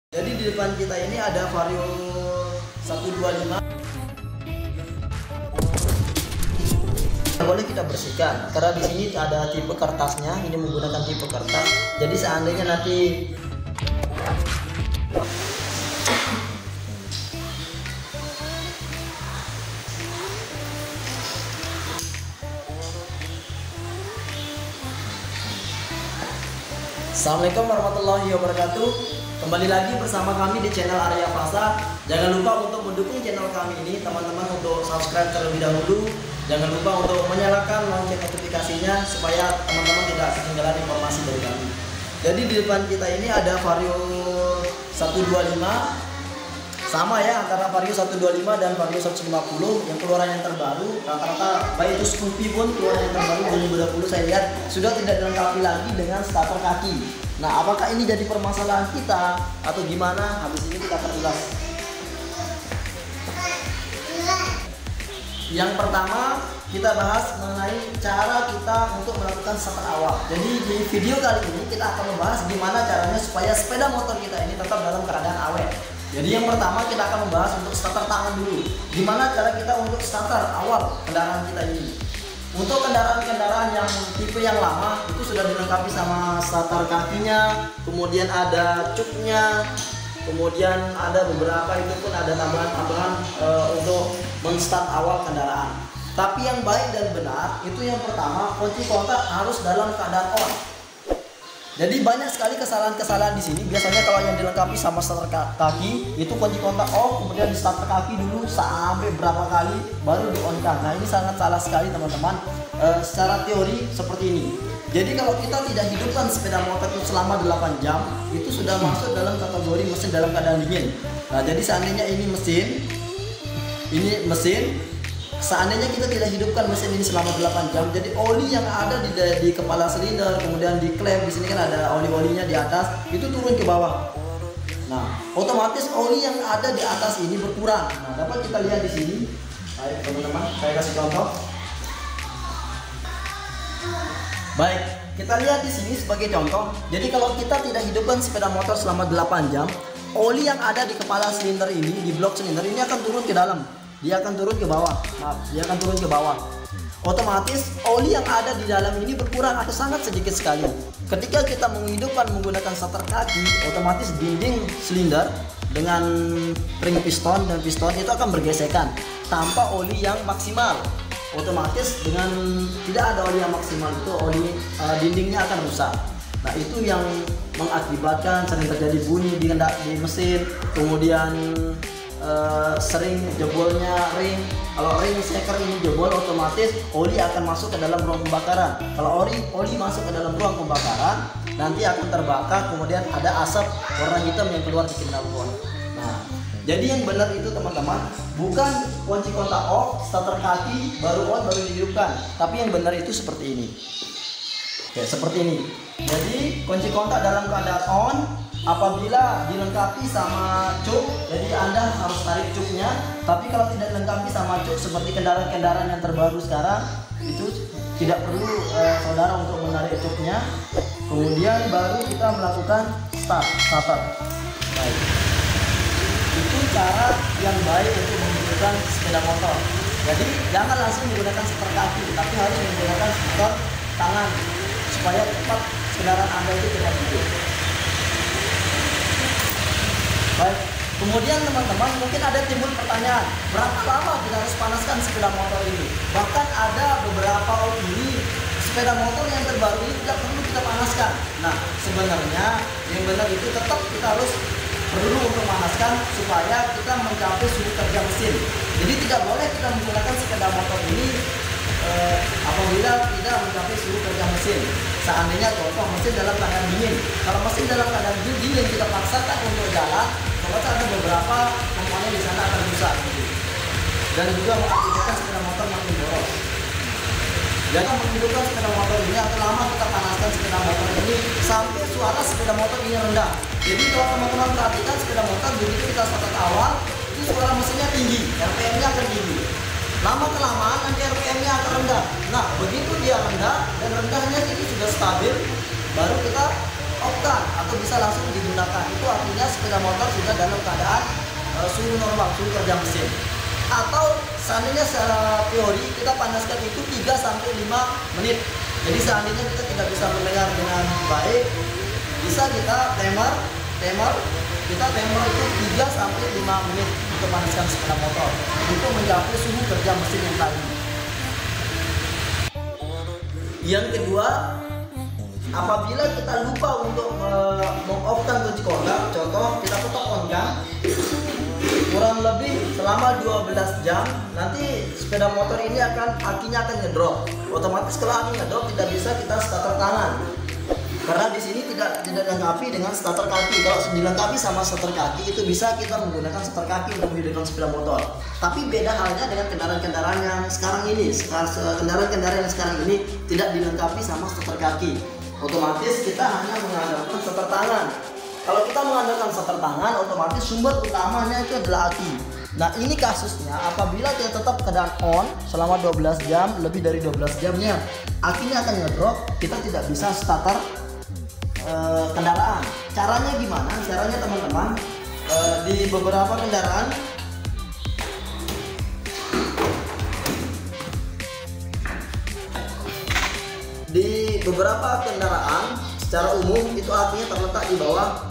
Jadi di depan kita ini ada Vario 125. Boleh kita bersihkan karena di sini ada tipe kertasnya. Ini menggunakan tipe kertas. Jadi seandainya nanti Assalamualaikum warahmatullahi wabarakatuh. Kembali lagi bersama kami di channel Arya Fasa. Jangan lupa untuk mendukung channel kami ini, teman-teman, untuk subscribe terlebih dahulu. Jangan lupa untuk menyalakan lonceng notifikasinya supaya teman-teman tidak ketinggalan informasi dari kami. Jadi di depan kita ini ada Vario 125. Sama ya, antara Vario 125 dan Vario 150 yang keluaran yang terbaru. Rata-rata baik itu Scoopy pun keluaran yang terbaru 2020 saya lihat sudah tidak dilengkapi lagi dengan starter kaki. Nah, apakah ini jadi permasalahan kita atau gimana? Habis ini kita akan ulas. Yang pertama kita bahas mengenai cara kita untuk melakukan starter awal. Jadi di video kali ini kita akan membahas gimana caranya supaya sepeda motor kita ini tetap dalam keadaan awet. Jadi yang pertama kita akan membahas untuk starter tangan dulu. Gimana cara kita untuk starter awal kendaraan kita ini. Untuk kendaraan-kendaraan yang tipe yang lama itu sudah dilengkapi sama starter kakinya, kemudian ada cuknya, kemudian ada beberapa itu pun ada tambahan-tambahan untuk menstart awal kendaraan. Tapi yang baik dan benar itu yang pertama, kunci kontak harus dalam keadaan on. Jadi banyak sekali kesalahan-kesalahan di sini. Biasanya kalau yang dilengkapi sama starter kaki itu kunci kontak off, kemudian di starter kaki dulu sampai berapa kali baru di on kan. Nah, ini sangat salah sekali teman-teman. Secara teori seperti ini. Jadi kalau kita tidak hidupkan sepeda motor itu selama 8 jam, itu sudah masuk dalam kategori mesin dalam keadaan dingin. Nah, jadi seandainya ini mesin, seandainya kita tidak hidupkan mesin ini selama 8 jam, jadi oli yang ada di kepala silinder, kemudian di klem di sini kan ada oli-olinya di atas, itu turun ke bawah. Nah, otomatis oli yang ada di atas ini berkurang. Nah, dapat kita lihat di sini. Baik, teman-teman, saya kasih contoh. Baik, kita lihat di sini sebagai contoh. Jadi kalau kita tidak hidupkan sepeda motor selama 8 jam, oli yang ada di kepala silinder ini, di blok silinder ini akan turun ke dalam. Dia akan turun ke bawah. Maaf, dia akan turun ke bawah. Otomatis oli yang ada di dalam ini berkurang atau sangat sedikit sekali. Ketika kita menghidupkan menggunakan starter kaki, otomatis dinding silinder dengan ring piston dan piston itu akan bergesekan tanpa oli yang maksimal. Otomatis dengan tidak ada oli yang maksimal itu dindingnya akan rusak. Nah, itu yang mengakibatkan sering terjadi bunyi di mesin, kemudian sering jebolnya ring. Kalau ring shaker ini jebol, otomatis oli akan masuk ke dalam ruang pembakaran. Kalau oli masuk ke dalam ruang pembakaran, nanti akan terbakar, kemudian ada asap warna hitam yang keluar di knalpot. Nah, jadi yang benar itu teman-teman, bukan kunci kontak off, starter kaki baru on baru dihidupkan, tapi yang benar itu seperti ini. Oke, seperti ini. Jadi kunci kontak dalam keadaan on apabila dilengkapi sama cuk, jadi Anda harus tarik cuknya. Tapi kalau tidak dilengkapi sama cuk seperti kendaraan-kendaraan yang terbaru sekarang, itu tidak perlu saudara untuk menarik cuknya. Kemudian baru kita melakukan starter. Baik. Itu cara yang baik untuk menggunakan sepeda motor. Jadi jangan langsung menggunakan starter kaki, tapi harus menggunakan starter tangan supaya cepat kendaraan Anda itu cepat hidup. Baik, kemudian teman-teman mungkin ada timbul pertanyaan, berapa lama kita harus panaskan sepeda motor ini? Bahkan ada beberapa opini sepeda motor yang terbaru ini tidak perlu kita panaskan. Nah, sebenarnya yang benar itu tetap kita harus perlu untuk memanaskan supaya kita mencapai suhu kerja mesin. Jadi tidak boleh kita menggunakan sepeda motor ini apabila tidak mencapai suhu kerja mesin. Seandainya contoh mesin dalam keadaan dingin, kalau mesin dalam keadaan dingin kita paksakan untuk jalan, maka ada beberapa komponen di sana akan rusak gitu. Dan juga mengakibatkan sepeda motor makin boros. Jadi menghidupkan sepeda motor ini akan lama kita panaskan sepeda motor ini sampai suara sepeda motor ini rendah. Jadi kalau teman-teman perhatikan sepeda motor begitu kita start awal, itu suara mesinnya tinggi, RPM-nya akan tinggi. Lama kelamaan nanti RPM-nya akan rendah. Nah, begitu dia rendah dan rendahnya itu sudah stabil, baru kita off-kan atau bisa langsung digunakan. Itu artinya sepeda motor sudah dalam keadaan suhu normal, suhu kerja mesin. Atau seandainya secara teori kita panaskan itu 3 sampai 5 menit. Jadi seandainya kita tidak bisa mendengar dengan baik, bisa kita timer itu 3 sampai 5 menit untuk panaskan sepeda motor untuk mencapai suhu kerja mesin yang tadi. Yang kedua, apabila kita lupa untuk meng-off-kan kunci kontak, contoh kita tetap on-kan kurang lebih selama 12 jam, nanti sepeda motor ini akinya akan ngedrop. Otomatis kalau aki ngedrop tidak bisa kita starter tangan. Karena di sini tidak dilengkapi dengan starter kaki. Kalau dilengkapi sama starter kaki itu bisa kita menggunakan starter kaki untuk menghidupkan sepeda motor. Tapi beda halnya dengan kendaraan-kendaraan yang sekarang ini. Kendaraan-kendaraan yang sekarang ini tidak dilengkapi sama starter kaki. Otomatis kita hanya mengandalkan starter tangan. Kalau kita mengandalkan starter tangan, otomatis sumber utamanya itu adalah aki. Nah ini kasusnya apabila kita tetap keadaan on selama 12 jam, lebih dari 12 jamnya akinya akan ngedrop, kita tidak bisa starter kendaraan. Caranya gimana? Caranya teman-teman, di beberapa kendaraan secara umum itu akinya terletak di bawah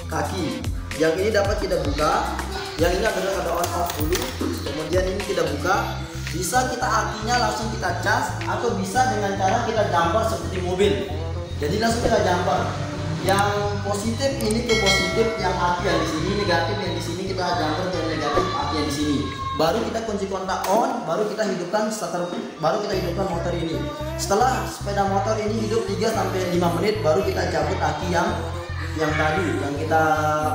kaki. Yang ini dapat kita buka, yang ini adalah ada on off dulu, kemudian ini kita buka. Bisa kita akinya langsung kita cas, atau bisa dengan cara kita jumper seperti mobil. Jadi langsung kita jumper. Yang positif ini ke positif, yang aki yang di sini, negatif yang di sini kita jumper ke negatif aki yang di sini. Baru kita kunci kontak on, baru kita hidupkan motor ini. Setelah sepeda motor ini hidup 3 sampai 5 menit, baru kita cabut aki yang tadi yang kita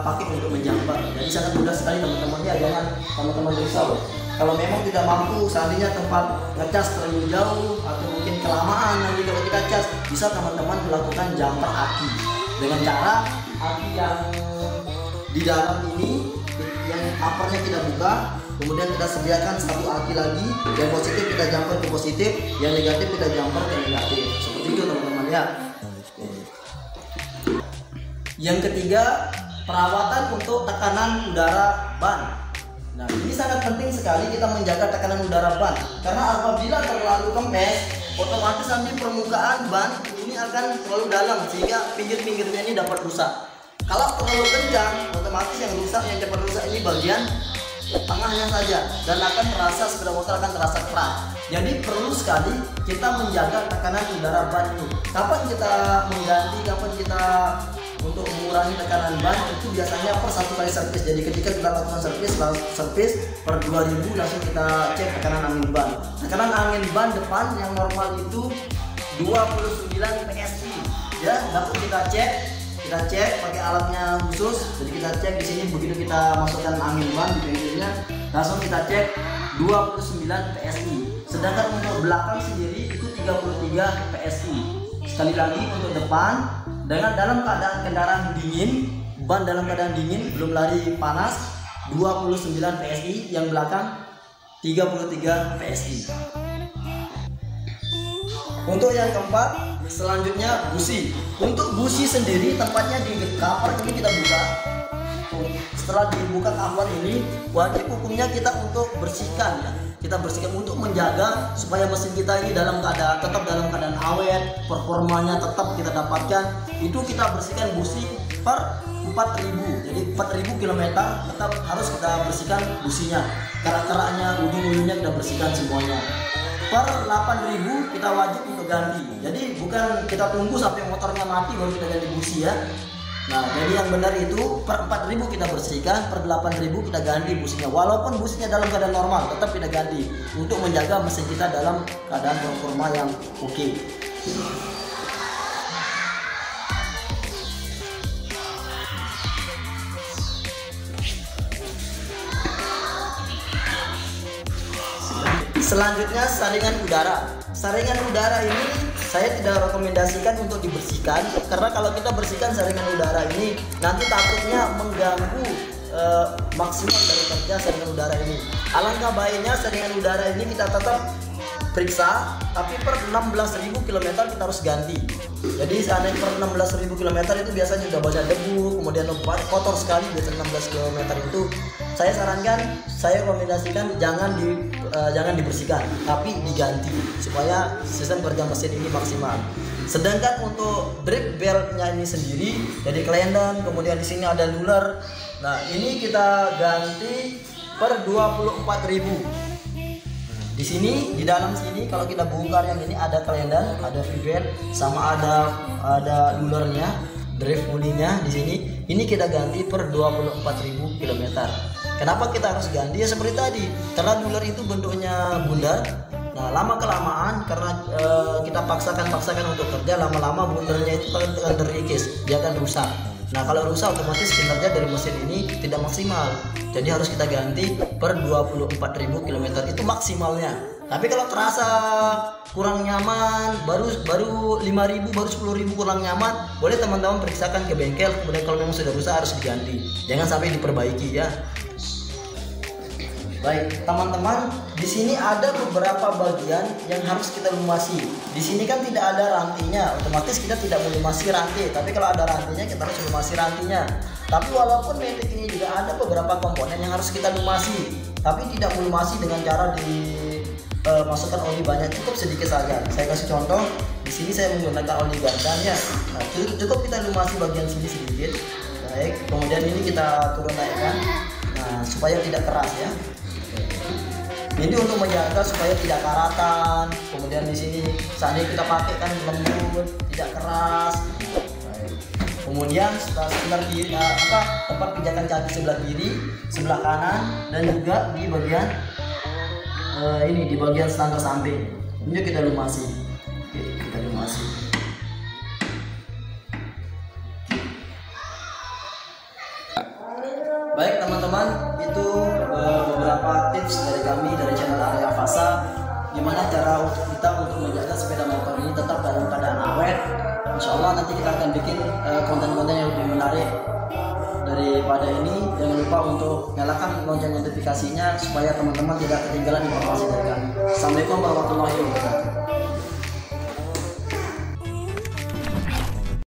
pakai untuk menjumper. Jadi sangat mudah sekali teman-teman ya, jangan teman-teman risau. Kalau memang tidak mampu, seandainya tempat ngecas terlalu jauh atau mungkin kelamaan nanti kalau kita cas, bisa teman-teman melakukan jumper aki dengan cara aki yang di dalam ini yang covernya kita buka, kemudian kita sediakan satu aki lagi, yang positif kita jumper ke positif, yang negatif kita jumper ke negatif. Seperti itu teman-teman ya. Yang ketiga, perawatan untuk tekanan udara ban. Nah ini sangat penting sekali kita menjaga tekanan udara ban, karena apabila terlalu kempes, otomatis nanti permukaan ban ini akan terlalu dalam sehingga pinggir-pinggirnya ini dapat rusak. Kalau terlalu kencang, otomatis yang cepat rusak ini bagian tengahnya saja, dan akan terasa sepeda motor akan terasa keras. Jadi perlu sekali kita menjaga tekanan udara ban ini. Kapan kita mengganti, kapan kita untuk mengurangi tekanan ban, itu biasanya per 1 kali servis. Jadi ketika kita lakukan servis per 2000 langsung kita cek tekanan angin ban. Tekanan angin ban depan yang normal itu 29 PSI ya, dapat kita cek pakai alatnya khusus. Jadi kita cek di sini, begitu kita masukkan angin ban di pinggirnya, langsung kita cek 29 PSI. Sedangkan untuk belakang sendiri itu 33 PSI. Sekali lagi untuk depan dalam keadaan kendaraan dingin, ban dalam keadaan dingin belum lari panas, 29 PSI, yang belakang 33 PSI. Untuk yang keempat, selanjutnya busi. Untuk busi sendiri tempatnya di cover ini kita buka. Setelah dibuka cover ini, wajib hukumnya kita untuk bersihkan ya. Kita bersihkan untuk menjaga supaya mesin kita ini tetap dalam keadaan awet, performanya tetap kita dapatkan. Itu kita bersihkan busi per 4000. Jadi 4000 km tetap harus kita bersihkan businya. Kerak-keraknya, ujung-ujungnya kita bersihkan semuanya. Per 8000 kita wajib untuk ganti. Jadi bukan kita tunggu sampai motornya mati baru kita ganti busi ya. Nah, jadi yang benar itu per 4000 kita bersihkan, per 8000 kita ganti businya. Walaupun businya dalam keadaan normal, tetap kita ganti untuk menjaga mesin kita dalam keadaan performa yang oke. Selanjutnya saringan udara. Saringan udara ini saya tidak rekomendasikan untuk dibersihkan, karena kalau kita bersihkan saringan udara ini nanti takutnya mengganggu maksimal dari kerja saringan udara ini. Alangkah baiknya saringan udara ini kita tetap periksa, tapi per 16.000 km kita harus ganti. Jadi seandainya per 16.000 km itu biasanya sudah banyak debu, kemudian kotor sekali. Biasanya 16 km itu saya sarankan, saya rekomendasikan jangan dibersihkan, tapi diganti supaya sistem kerja mesin ini maksimal. Sedangkan untuk drift beltnya ini sendiri dari Clarendon, kemudian di sini ada luler. Nah, ini kita ganti per 24.000. Di sini, di dalam sini kalau kita bongkar yang ini ada Clarendon, ada V-belt, sama ada lulernya, drift pulley-nya di sini. Ini kita ganti per 24.000 km. Kenapa kita harus ganti? Ya seperti tadi, karena luler itu bentuknya bundar. Nah, lama kelamaan karena kita paksakan untuk kerja, lama-lama bundarnya itu akan terkikis, dia akan rusak. Nah, kalau rusak otomatis kinerja dari mesin ini tidak maksimal. Jadi harus kita ganti per 24.000 km itu maksimalnya. Tapi kalau terasa kurang nyaman, baru 5.000, baru 10.000 kurang nyaman, boleh teman-teman periksakan ke bengkel. Kemudian kalau memang sudah rusak harus diganti. Jangan sampai diperbaiki ya. Baik, teman-teman, di sini ada beberapa bagian yang harus kita lumasi. Di sini kan tidak ada rantinya, otomatis kita tidak melumasi rantai. Tapi kalau ada rantinya, kita harus lumasi rantinya. Tapi walaupun Matic ini juga ada beberapa komponen yang harus kita lumasi, tapi tidak melumasi dengan cara masukkan oli banyak, cukup sedikit saja. Saya kasih contoh, di sini saya menggunakan oli gantan ya. Nah, cukup kita lumasi bagian sini sedikit. Baik, kemudian ini kita turun naikkan, nah supaya tidak keras ya. Ini untuk menjaga supaya tidak karatan. Kemudian di sini seandainya kita pakai kan lembut, tidak keras. Baik. Kemudian sebelah kiri, tempat pijakan kaki sebelah kiri, sebelah kanan, dan juga di bagian ini di bagian stangka samping. Ini kita lumasi. Oke, kita lumasi. Baik teman-teman, itu beberapa tips dari kami dari channel Area Fasa, gimana cara kita untuk menjaga sepeda motor ini tetap dalam keadaan awet. Insya Allah nanti kita akan bikin konten-konten yang lebih menarik daripada ini. Jangan lupa untuk nyalakan lonceng notifikasinya supaya teman-teman tidak ketinggalan informasi dari kami. Assalamualaikum warahmatullahi wabarakatuh.